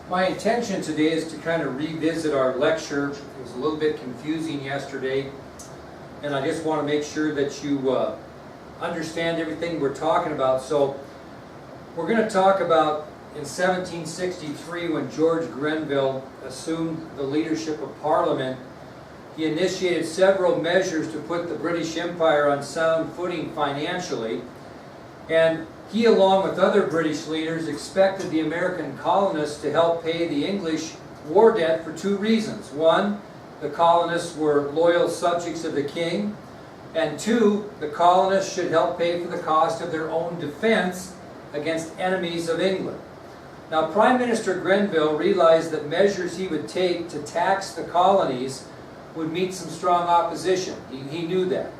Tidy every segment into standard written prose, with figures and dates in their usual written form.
My intention today is to kind of revisit our lecture. It was a little bit confusing yesterday, and I just want to make sure that you understand everything we're talking about. So we're going to talk about in 1763, when George Grenville assumed the leadership of Parliament. He initiated several measures to put the British Empire on sound footing financially, and he, along with other British leaders, expected the American colonists to help pay the English war debt for two reasons. One, the colonists were loyal subjects of the king, and two, the colonists should help pay for the cost of their own defense against enemies of England. Now, Prime Minister Grenville realized that measures he would take to tax the colonies would meet some strong opposition. He knew that.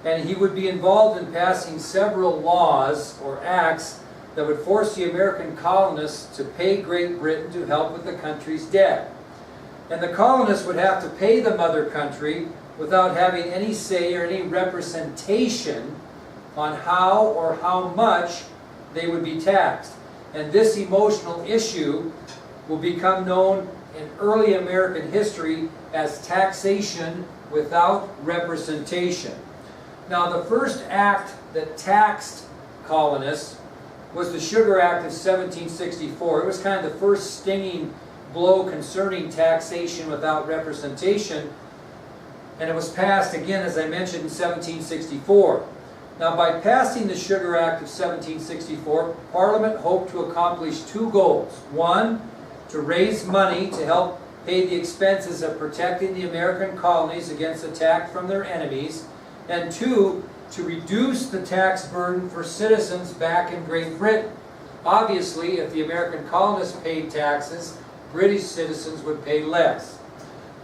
And he would be involved in passing several laws or acts that would force the American colonists to pay Great Britain to help with the country's debt. And the colonists would have to pay the mother country without having any say or any representation on how or how much they would be taxed. And this emotional issue will become known in early American history as taxation without representation. Now, the first act that taxed colonists was the Sugar Act of 1764. It was kind of the first stinging blow concerning taxation without representation, and it was passed again, as I mentioned, in 1764. Now, by passing the Sugar Act of 1764, Parliament hoped to accomplish two goals. One, to raise money to help pay the expenses of protecting the American colonies against attack from their enemies, and two, to reduce the tax burden for citizens back in Great Britain. Obviously, if the American colonists paid taxes, British citizens would pay less.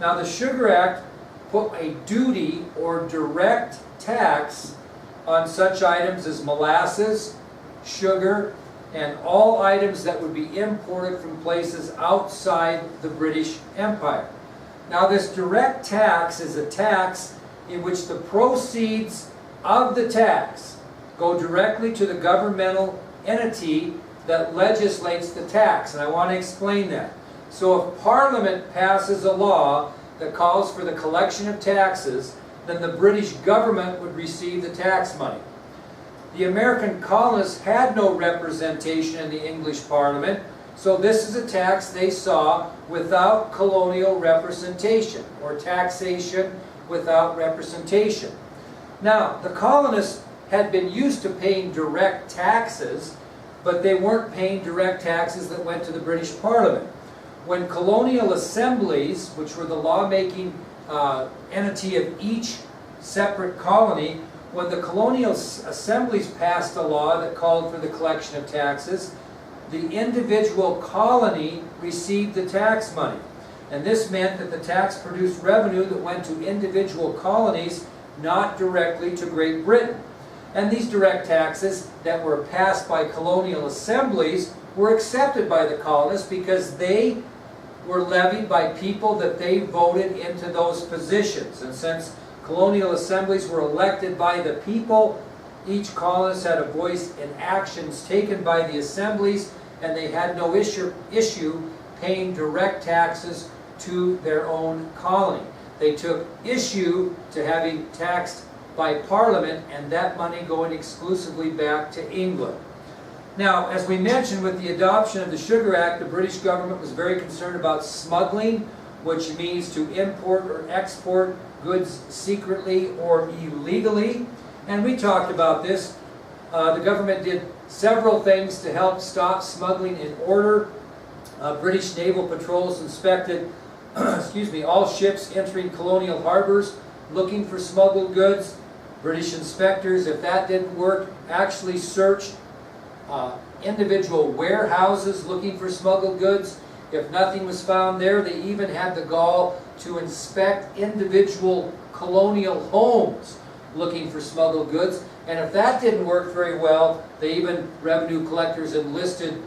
Now, the Sugar Act put a duty or direct tax on such items as molasses, sugar, and all items that would be imported from places outside the British Empire. Now, this direct tax is a tax in which the proceeds of the tax go directly to the governmental entity that legislates the tax. And I want to explain that. So if Parliament passes a law that calls for the collection of taxes, then the British government would receive the tax money. The American colonists had no representation in the English Parliament, so this is a tax they saw without colonial representation, or taxation without representation. Now, the colonists had been used to paying direct taxes, but they weren't paying direct taxes that went to the British Parliament. When colonial assemblies, which were the lawmaking entity of each separate colony, when the colonial assemblies passed a law that called for the collection of taxes, the individual colony received the tax money. And this meant that the tax produced revenue that went to individual colonies, not directly to Great Britain. And these direct taxes that were passed by colonial assemblies were accepted by the colonists because they were levied by people that they voted into those positions. And since colonial assemblies were elected by the people, each colonist had a voice in actions taken by the assemblies, and they had no issue paying direct taxes to their own colony. They took issue to having taxed by Parliament and that money going exclusively back to England. Now, as we mentioned, with the adoption of the Sugar Act, the British government was very concerned about smuggling, which means to import or export goods secretly or illegally. And we talked about this. The government did several things to help stop smuggling in order. British naval patrols inspected all ships entering colonial harbors looking for smuggled goods. British inspectors, if that didn't work, actually searched individual warehouses looking for smuggled goods. If nothing was found there, they even had the gall to inspect individual colonial homes looking for smuggled goods. And if that didn't work very well, revenue collectors enlisted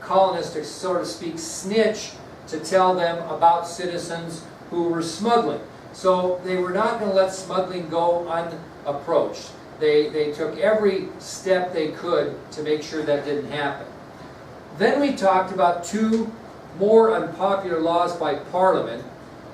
colonists to, so to speak, snitch to tell them about citizens who were smuggling. So they were not going to let smuggling go unapproached. They took every step they could to make sure that didn't happen. Then we talked about two more unpopular laws by Parliament.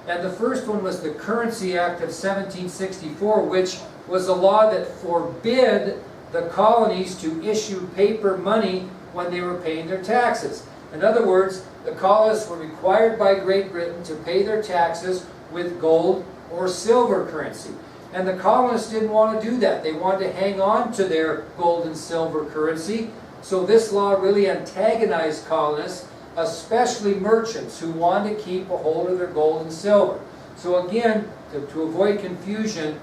And the first one was the Currency Act of 1764, which was a law that forbid the colonies to issue paper money when they were paying their taxes. In other words, the colonists were required by Great Britain to pay their taxes with gold or silver currency. And the colonists didn't want to do that. They wanted to hang on to their gold and silver currency. So this law really antagonized colonists, especially merchants who wanted to keep a hold of their gold and silver. So again, to avoid confusion,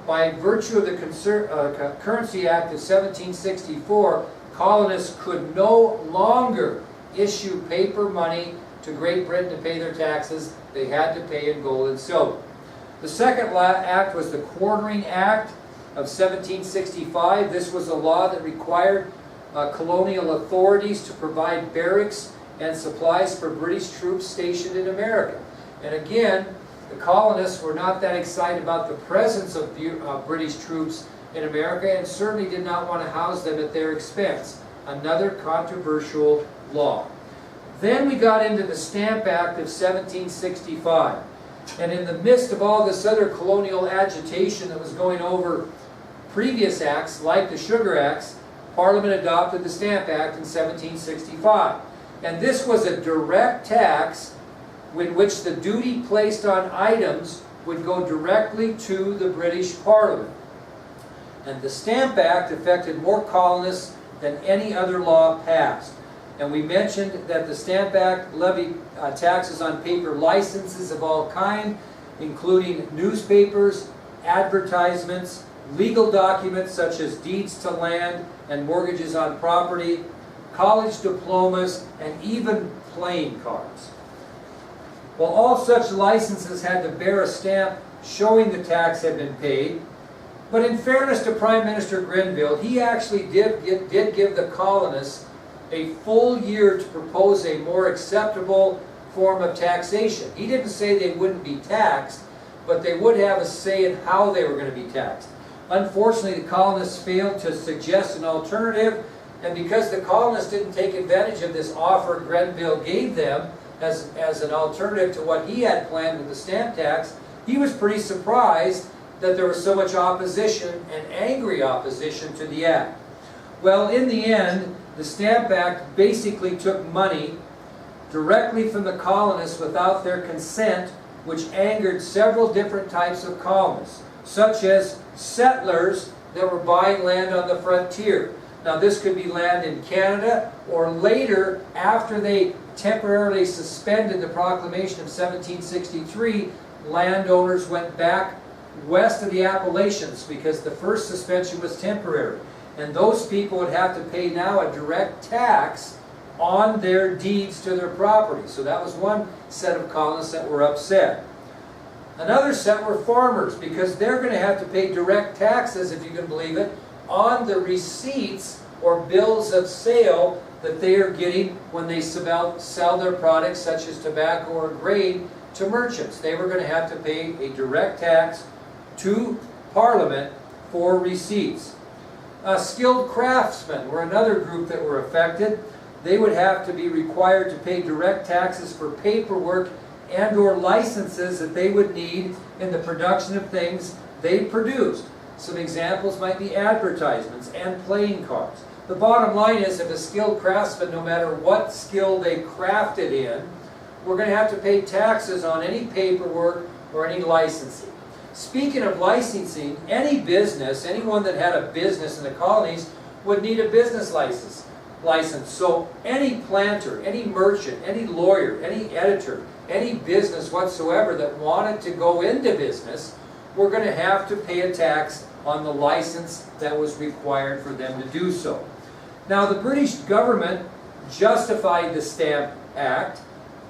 by virtue of the Currency Act of 1764, colonists could no longer issue paper money to Great Britain to pay their taxes. They had to pay in gold and silver. The second act was the Quartering Act of 1765. This was a law that required colonial authorities to provide barracks and supplies for British troops stationed in America. And again, the colonists were not that excited about the presence of British troops in America and certainly did not want to house them at their expense. Another controversial law. Then we got into the Stamp Act of 1765. And in the midst of all this other colonial agitation that was going over previous acts, like the Sugar Acts, Parliament adopted the Stamp Act in 1765. And this was a direct tax in which the duty placed on items would go directly to the British Parliament. And the Stamp Act affected more colonists than any other law passed. And we mentioned that the Stamp Act levied taxes on paper licenses of all kind, including newspapers, advertisements, legal documents such as deeds to land and mortgages on property, college diplomas, and even playing cards. Well, all such licenses had to bear a stamp showing the tax had been paid. But in fairness to Prime Minister Grenville, he actually did give the colonists a full year to propose a more acceptable form of taxation. He didn't say they wouldn't be taxed, but they would have a say in how they were going to be taxed. Unfortunately, the colonists failed to suggest an alternative, and because the colonists didn't take advantage of this offer Grenville gave them as an alternative to what he had planned with the stamp tax, he was pretty surprised that there was so much opposition and angry opposition to the act. Well, in the end, the Stamp Act basically took money directly from the colonists without their consent, which angered several different types of colonists, such as settlers that were buying land on the frontier. Now this could be land in Canada, or later, after they temporarily suspended the proclamation of 1763, landowners went back west of the Appalachians because the first suspension was temporary. And those people would have to pay now a direct tax on their deeds to their property. So that was one set of colonists that were upset. Another set were farmers, because they're going to have to pay direct taxes, if you can believe it, on the receipts or bills of sale that they are getting when they sell their products such as tobacco or grain to merchants. They were going to have to pay a direct tax to Parliament for receipts. Skilled craftsmen were another group that were affected. They would have to be required to pay direct taxes for paperwork and or licenses that they would need in the production of things they produced. Some examples might be advertisements and playing cards. The bottom line is, if a skilled craftsman, no matter what skill they crafted in, we're going to have to pay taxes on any paperwork or any licensing. Speaking of licensing, any business, anyone that had a business in the colonies would need a business license. So any planter, any merchant, any lawyer, any editor, any business whatsoever that wanted to go into business were going to have to pay a tax on the license that was required for them to do so. Now, the British government justified the Stamp Act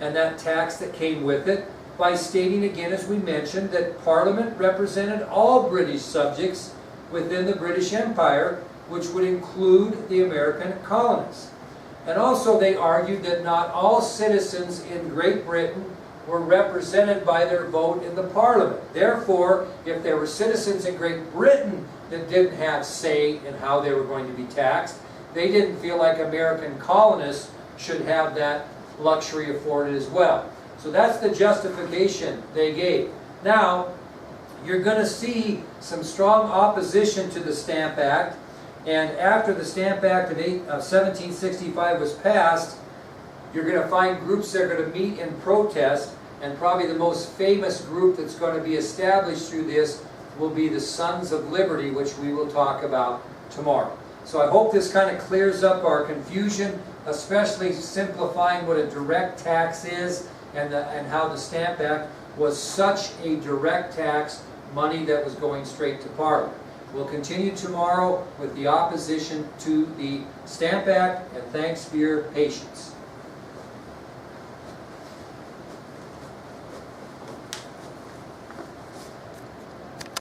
and that tax that came with it by stating again, as we mentioned, that Parliament represented all British subjects within the British Empire, which would include the American colonists. And also they argued that not all citizens in Great Britain were represented by their vote in the Parliament. Therefore, if there were citizens in Great Britain that didn't have say in how they were going to be taxed, they didn't feel like American colonists should have that luxury afforded as well. So that's the justification they gave. Now, you're going to see some strong opposition to the Stamp Act, and after the Stamp Act of 1765 was passed, you're going to find groups that are going to meet in protest, and probably the most famous group that's going to be established through this will be the Sons of Liberty, which we will talk about tomorrow. So I hope this kind of clears up our confusion, especially simplifying what a direct tax is and how the Stamp Act was such a direct tax, money that was going straight to Parliament. We'll continue tomorrow with the opposition to the Stamp Act, and thanks for your patience.